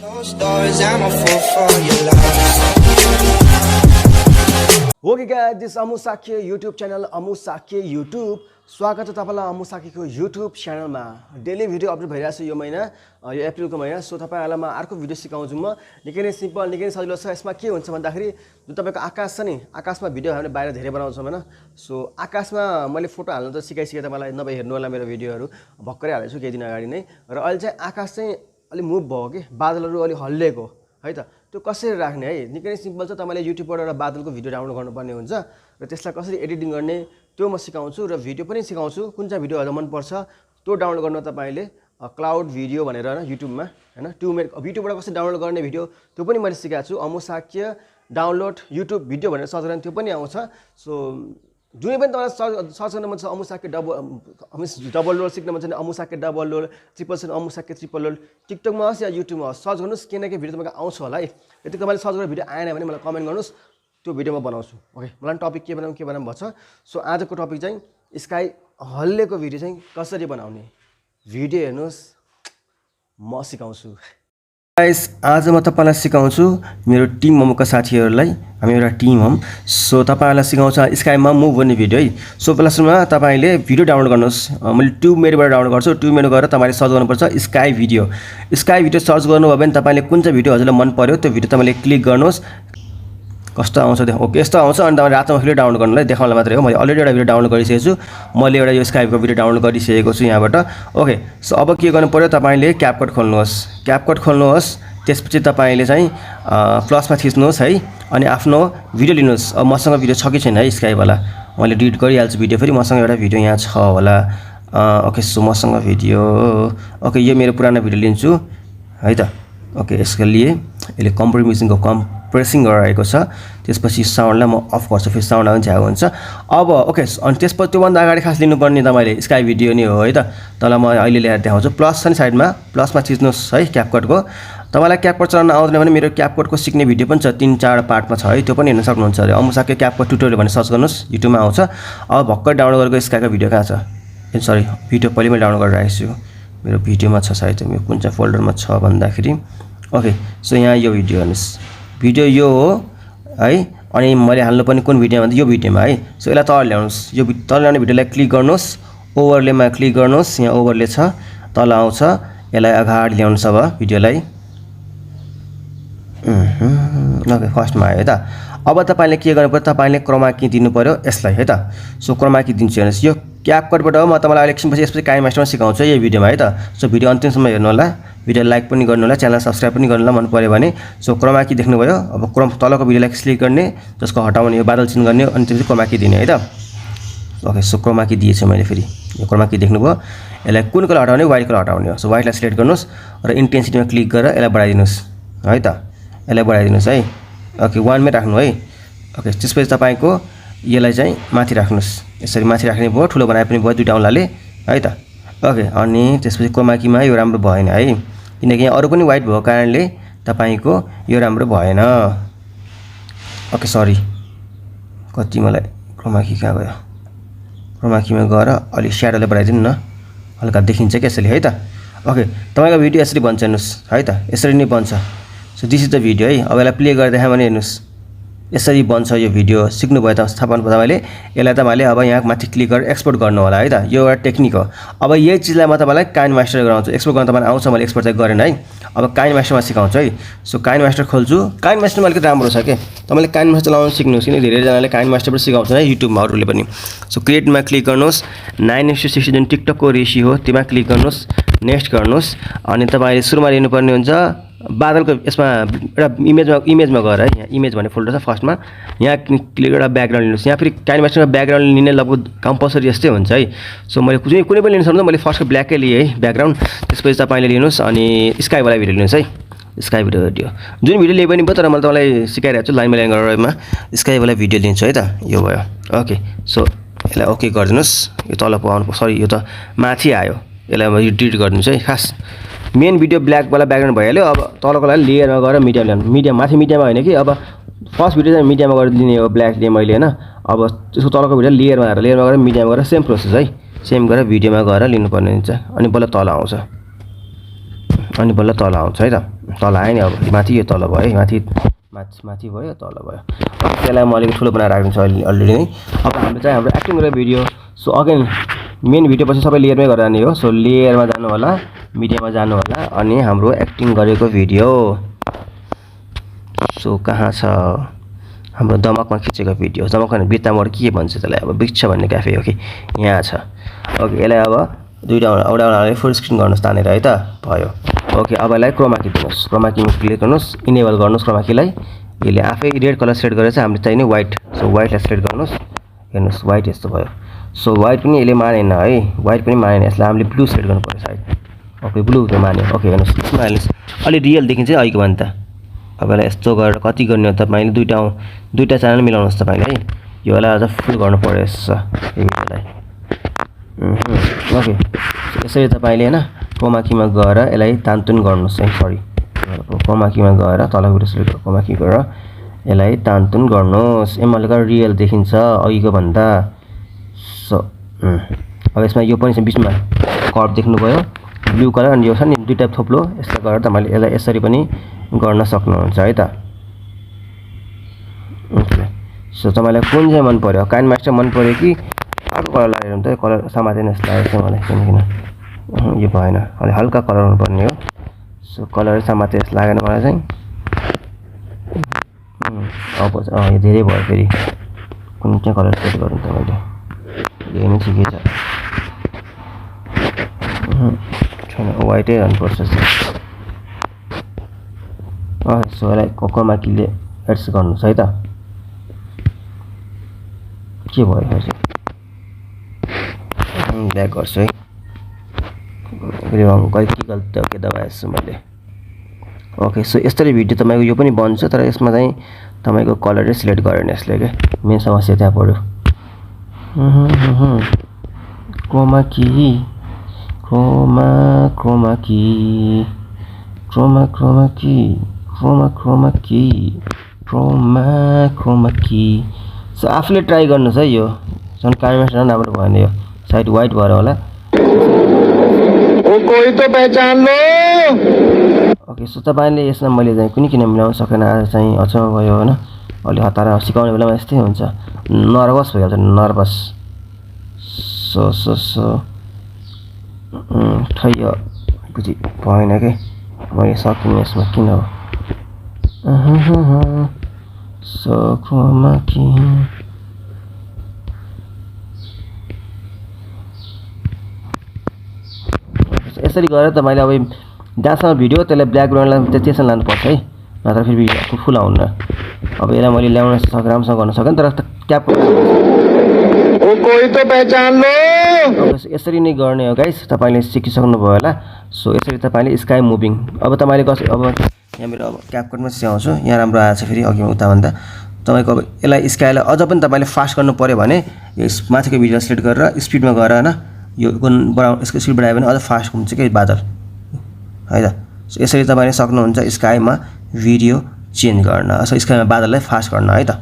Okay guys, this is Amu Shakya YouTube channel, Amu Shakya YouTube. स्वागत छ तपाईलाई अमु साकीको YouTube च्यानलमा। डेली भिडियो अपलोड भइरहेछ यो महिना, यो अप्रिलको महिना। सो तपाईहरुलाई म अर्को भिडियो सिकाउँछु म। निकै नै सिम्पल, निकै नै सजिलो छ। यसमा के हुन्छ भन्दाखेरि जो तपाईको आकाश छ नि, आकाशमा भिडियो हामीले बाहिर धेरै बनाउँछौं हैन। सो आकाशमा मैले फोटो हाल्न त सिकाइसके तपाईलाई, नभए हेर्नु होला मेरो भिडियोहरु। भक्करै हालेछु केही दिन अगाडि नै। र अहिले चाहिँ आकाश चाहिँ अलि मुभ भयो के, बादलहरु अलि हल्लेको है त। त्यो कसरी राख्ने है, निकै नै सिम्पल छ। तपाईले युट्युबबाट एउटा बादलको भिडियो डाउनलोड गर्नुपर्ने हुन्छ र त्यसलाई कसरी एडिटिङ गर्ने त्यो म सिकाउँछु र भिडियो पनि सिकाउँछु। कुन चाहिँ भिडियो अझ मन पर्छ त्यो डाउनलोड गर्न तपाईले क्लाउड भिडियो भनेर हैन युट्युबमा हैन युट्युबबाट कसरी डाउनलोड गर्ने भिडियो त्यो पनि मैले सिकाएको छु। अमु शाक्य डाउनलोड युट्युब भिडियो भनेर सर्च गर्दा त्यो पनि आउँछ। सो जुनै पनि तपाईलाई सर्च गर्न मन छ अमु शाक्य डबल लोड सिक्न मन छ भने Amu Shakya double load, triple सेन अमु शाक्य ट्रिपल लोड, टिकटकमा होस् या युट्युबमा होस् सर्च गर्नुस्, केही न केही भिडियो तपाईको आउँछ होला है। यदि तपाईले सर्च गरेर भिडियो आएन भने मलाई कमेन्ट गर्नुस्, त्यो भिडियो म बनाउँछु। ओके, मलाई टपिक के बनाउँ भन्छ। सो आजको टपिक चाहिँ स्काई हल्लेको भिडियो चाहिँ कसरी बनाउने भिडियो हेर्नुस्, म सिकाउँछु। गाइस, आज म तपाईलाई सिकाउँछु मेरो टिम ममका साथीहरुलाई। हामी एउटा टिम हौं। सो तपाईलाई सिकाउँछु स्काईमा मुभ गर्ने भिडियो है। सो पहिला सुरुमा तपाईले भिडियो डाउनलोड गर्नुस्। मैले ट्युब मेनुबाट डाउनलोड गर्छु। ट्युब मेनु गएर तपाईले सर्च गर्नुपर्छ sky video. Sky video search गर्नुभयो भने तपाईले कुन चाहिँ भिडियो हजुरलाई मन पर्यो त्यो भिडियो तपाईले क्लिक गर्नुस्। कस्तो आउँछ देखो। ओके, यस्तो आउँछ। अनि तपाईले रातोमा फेरि डाउनलोड गर्नलाई देखाउनलाई मात्रै हो। मैले अलरेडी एउटा भिडियो डाउनलोड गरिसकेको छु। मैले एउटा यो स्काईको भिडियो डाउनलोड गरिसकेको छु यहाँबाट। ओके, सो अब के गर्नु पर्यो, तपाईले क्यापकट खोल्नुहोस्। क्यापकट खोल्नुहोस्, त्यसपछि तपाईले चाहिँ प्लसमा थिच्नुहोस् है। अनि आफ्नो भिडियो लिनुहोस्। अब मसँग भिडियो छ कि छैन है स्काई वाला, मैले डिलिट गरिहाल्छु भिडियो। फेरि मसँग एउटा भिडियो यहाँ छ होला। ओके, सो मसँग भिडियो, ओके यो मेरो पुरानो भिडियो लिन्छु है त। ओके, यसको लिए यसले कम्प्रेसिङको कम्प्रेसिङ गराएको छ। त्यसपछि साउन्डलाई म अफ गर्छु, फेरि साउन्ड आउँछ झ्याउ हुन्छ। अब ओके, अनि त्यसपछि त्योभन्दा अगाडि खास लिनुपर्ने तपाईले स्काई भिडियो नै हो है त। तँलाई म अहिले ल्याएर देखाउँछु। प्लस छ नि साइडमा, प्लसमा थिच्नुहोस् है क्यापकटको। तपाईलाई क्यापकट चलाउन आउँदैन भने मेरो क्यापकटको सिक्ने भिडियो पनि छ, 3-4 पार्टमा छ है, त्यो पनि हेर्न सक्नुहुन्छ अरे। अमु शाक्य क्यापकट ट्युटोरियल भनेर सर्च गर्नुस्, युट्युबमा आउँछ। अब भक्कै डाउनलोड गरेको स्काईको भिडियो कहाँ छ? सरी, भिडियो पहिले मैले डाउनलोड गरेर राखेको छु। मेरो भिडियोमा छ सायद, मेरो कुन चाहिँ फोल्डरमा छ भन्दाखेरि। ओके, सो यहाँ यो भिडियो हेर्नुस्। भिडियो यो हो है। अनि मैले हाल्नुपर्ने कुन भिडियोमा भन्दा यो भिडियोमा है। सो यसलाई तल ल्याउनुस्। यो तल ल्याउने भिडियोलाई क्लिक गर्नुस्, ओभरलेमा क्लिक गर्नुस्। यहाँ ओभरले छ, तल आउँछ। यसलाई अगाडि ल्याउनुस् अब भिडियोलाई। ओके, फर्स्टमा आयो है त। अब तपाईले के गर्नु पर्यो, तपाईले क्रोमा की दिनु पर्यो यसलाई है त। सो क्रोमा की दिन्छु हेर्नुस्। यो क्यापकटबाट हो। म तपाईलाई एकछिनपछि यसपछि काइम मास्टरमा सिकाउँछु यो भिडियोमा है त। सो भिडियो अन्तिमसम्म हेर्नु होला, भिडियो लाइक पनि गर्नु होला, च्यानल सब्स्क्राइब पनि गर्नु होला मन पर्यो भने। सो क्रोमा की देख्नुभयो। अब तलको भिडियोलाई क्लिक गर्ने, जसको हटाउने यो बादल चिन गर्ने, अनि त्यसपछि क्रोमा की दिने है त। ओके, सो क्रोमा की दिएछु मैले। फेरि यो क्रोमा की देख्नुभयो। यसलाई कुन कलर हटाउने, व्हाइट कलर हटाउने हो। सो व्हाइटलाई सिलेक्ट गर्नुस् र इन्टेन्सिटीमा क्लिक गरेर यसलाई बढाइदिनुस् है त। यसलाई बढाइदिनुस् है। ओके, 1 मै राख्नु है। ओके, त्यसपछि तपाईको यसलाई चाहिँ माथि राख्नुस्। यसरी माथि राख्ने भयो, ठुलो बनाए पनि भयो, दुईटा औँलाले है त। ओके, अनि त्यसपछि क्रोमा कीमा यो राम्रो भएन है, किनकि यहाँ अरू पनि व्हाइट भएको कारणले तपाईको यो राम्रो भएन। ओके, सरी, कति मलाई क्रोमा की कहाँ गयो? क्रोमा कीमा गएर अलि स्याडोले बढाइदिनु न, हल्का देखिन्छ क्या यसरी है त। ओके, तपाईको भिडियो यसरी बन्छ हेर्नुस् है त। यसरी नै बन्छ। So this is the video है। अब यसलाई प्ले गरेर देखाएँ भने हेर्नुस्, यसरी बन्छ यो भिडियो। सिक्नुभयो त स्थापना तपाईले। यसलाई तपाईले अब यहाँ माथि क्लिक गरेर एक्सपोर्ट गर्नु होला है त। यो एउटा टेक्निक हो। अब यही चिजलाई म तपाईलाई काइन मास्टर गराउँछु। एक्सपोर्ट गर्न तपाईलाई आउँछ, मैले एक्सपोर्ट चाहिँ गरेन है। अब काइन मास्टरमा सिकाउँछु है। सो काइन मास्टर खोल्छु। काइन मास्टरमा अलिकति राम्रो छ के, तपाईले काइन मास्टर चलाउन सिक्नुस्, किन धेरैजनाले काइन मास्टरबाट सिकाउँछ है युट्युबमा अरूले पनि। सो क्रिएटमा क्लिक गर्नुस्, 9:60 जुन टिकटकको रेसियो हो त्यसमा क्लिक गर्नुस्, नेक्स्ट गर्नुस्। अनि तपाईले सुरुमा लिनुपर्ने हुन्छ बादलको, यसमा एउटा इमेजमा गएर है, यहाँ इमेज भन्ने फोल्डर छ फर्स्टमा, यहाँ क्लिक गरेर ब्याकग्राउन्ड लिनुहोस्। यहाँ फेरि काइन मास्टरमा ब्याकग्राउन्ड लिने लगभग कम्पलसरी यस्तै हुन्छ है। सो मैले कुनै पनि लिनु सक्दैन, मैले फर्स्टको ब्ल्याकै लिएँ है ब्याकग्राउन्ड। त्यसपछि तपाईले लिनुहोस् अनि स्काईवाला भिडियो लिनुहोस् है। स्काई भिडियो जुन भिडियो लिए पनि भयो, तर मैले तपाईलाई सिकाइरहेको छु लाइनमा लाइन गरेरमा स्काईवाला भिडियो लिन्छु है त। यो भयो। ओके, सो यसलाई ओके गरिदिनुहोस्। यो तल आउनु, सरी यो त माथि आयो, यसलाई म डिलिट गरिदिन्छु है। खास मेन भिडियो ब्ल्याकवाला ब्याकग्राउन्ड भइहाल्यो। अब तलको लागि लेयरमा गएर मिडियम ल्याउनु। मिडियम माथि मिडियममा होइन कि, अब फर्स्ट भिडियो चाहिँ मिडियममा गरेर लिने हो ब्ल्याक लिए मैले हैन। अब त्यसको तलको भिडियो लेयरमा गएर मिडियममा गएर सेम प्रोसेस है, सेम गरेर भिडियोमा गएर लिनुपर्ने हुन्छ। अनि बल्ल तल आउँछ, अनि बल्ल तल आउँछ है त। तल आयो नि अब माथि यो तल भयो माथि माथि भयो तल भयो त्यसलाई म अलिकति ठुलो बनाएर राख्दिन्छु अलरेडी नै अब हाम्रो चाहिँ हाम्रो एक्टिङ गरेर video so again main video पछि सबै लेयरमै गरेर जाने हो सो लेयरमा जानु होला मिडियामा जानु होला अनि हाम्रो एक्टिङ गरेको भिडियो सो कहाँ छ हाम्रो दमकमा खिचेको भिडियो दमकमा बित्ताबाट के भन्छ त्यसलाई अब वृक्ष भन्ने क्याफे हो कि यहाँ छ ओके यसलाई अब दुईटा एउटा फुल स्क्रिन गर्नुहोस् तानेर है त भयो ओके अब यसलाई क्रोमा की दिनुहोस् क्रोमा कीमा क्लिक गर्नुहोस् इनेबल गर्नुहोस् क्रोमा कीलाई यसले आफै रेड कलर सेट गरेर चाहिँ हामीले चाहिने व्हाइट सो व्हाइटलाई सेट गर्नुहोस् हेर्नुहोस् व्हाइट यस्तो भयो सो व्हाइट पनि यसले मानेन है व्हाइट पनि मानेन यसलाई हामीले ब्लू सेट गर्नु पर्छ सायद ओके ब्लू त मान्यो ओके हेर्नुहोस् यसमा हाल्नुहोस् अलि रियल देखिन्छ अहिलेको भन्दा अब यसलाई यस्तो गरेर कति गर्ने हो तपाईँले दुईटा च्यानल मिलाउनुहोस् तपाईँले है यो यसलाई अझ फुल गर्नु परेछ यसलाई ओके यसरी तपाईँले हैन क्रोमा कीमा गएर यसलाई तानतुन गर्नुहोस् है सरी क्रोमा कीमा गएर तलको सिलेक्ट क्रोमा की गरेर यसलाई तानतुन गर्नुहोस् एमले गर्दा रियल देखिन्छ अघिको भन्दा सो अब यसमा यो पनि बिचमा कर्भ देख्नुभयो ब्लू कलर अनि यो छ नि दुईटा थोप्लो यसलाई गरेर तपाईले यसलाई यसरी पनि गर्न सक्नुहुन्छ है त ओके सो तपाईलाई कुन चाहिँ मन पर्यो काइन मास्टर मन पर्यो कि अर्को कलर लागेर हुन्छ कलर समातेन जस्तो लागेको छ मलाई किन यो भएन अलि हल्का कलर हुनुपर्ने हो सो कलर समाते जस्तो लागेन मलाई चाहिँ अब यो धेरै भयो फेरि कुन चाहिँ कलर सेट गर्नु त मैले यही नै ठिकै छ छैन व्हाइटै हाल्नुपर्छ सो यसलाई क्रोमा कीले एड्स गर्नुहोस् है त के भयो फेरि ब्याक गर्छु है के गल्ती के दबाएछु मैले ओके सो यसरी भिडियो तपाईँको यो पनि बन्छ तर यसमा चाहिँ तपाईँको कलरै सिलेक्ट गरेन यसले के मेन समस्या त्यहाँ पर्यो क्रोमा की क्रोमा की क्रोमा की क्रोमा की सो आफूले ट्राई गर्नुहोस् है यो झन् काइमास्टर राम्रो भयो नि यो साइड व्हाइट भएर होला कोही त पहचान लो ओके सो तपाईले यसमा मैले चाहिँ कुनै किन मिलाउन सकेन आज चाहिँ अचम्म भयो हैन अलि हतार सिकाउने बेलामा यस्तै हुन्छ नर्भस भइहाल्छ नर्भस सो ठैयो बुझि भएन के मैले सकिनँ यसमा किन हो सो क्रोमा की यसरी गरेर तपाईले अब जहाँसम्म भिडियो त्यसलाई ब्याकग्राउन्डलाई त्यसमा लानुपर्छ है नत्र फेरि भिडियो फुल आउन्न अब यसलाई मैले ल्याउन राम्रोसँग गर्न सकेन तर क्याप कोही त पहचान लो यसरी नै गर्ने हो गाइस तपाईले सिकिसक्नु भयो होला सो यसरी तपाईले स्काई मुभिङ अब तपाईले अब यहाँ मेरो अब क्यापकटमा सिकाउँछु यहाँ राम्रो आएछ फेरि अघि उता भन्दा तपाईको अब यसलाई स्काईलाई अझ पनि तपाईले फास्ट गर्नु पर्यो भने यो माथिको भिडियो सेलेक्ट गरेर स्पिडमा गएर हैन यो कुन बढाउ यसको स्पिड बढायो भने अझ फास्ट हुन्छ के बादल है त सो यसरी तपाईले सक्नुहुन्छ स्काईमा भिडियो चेन्ज गर्न सो स्काईमा बादललाई फास्ट गर्न है त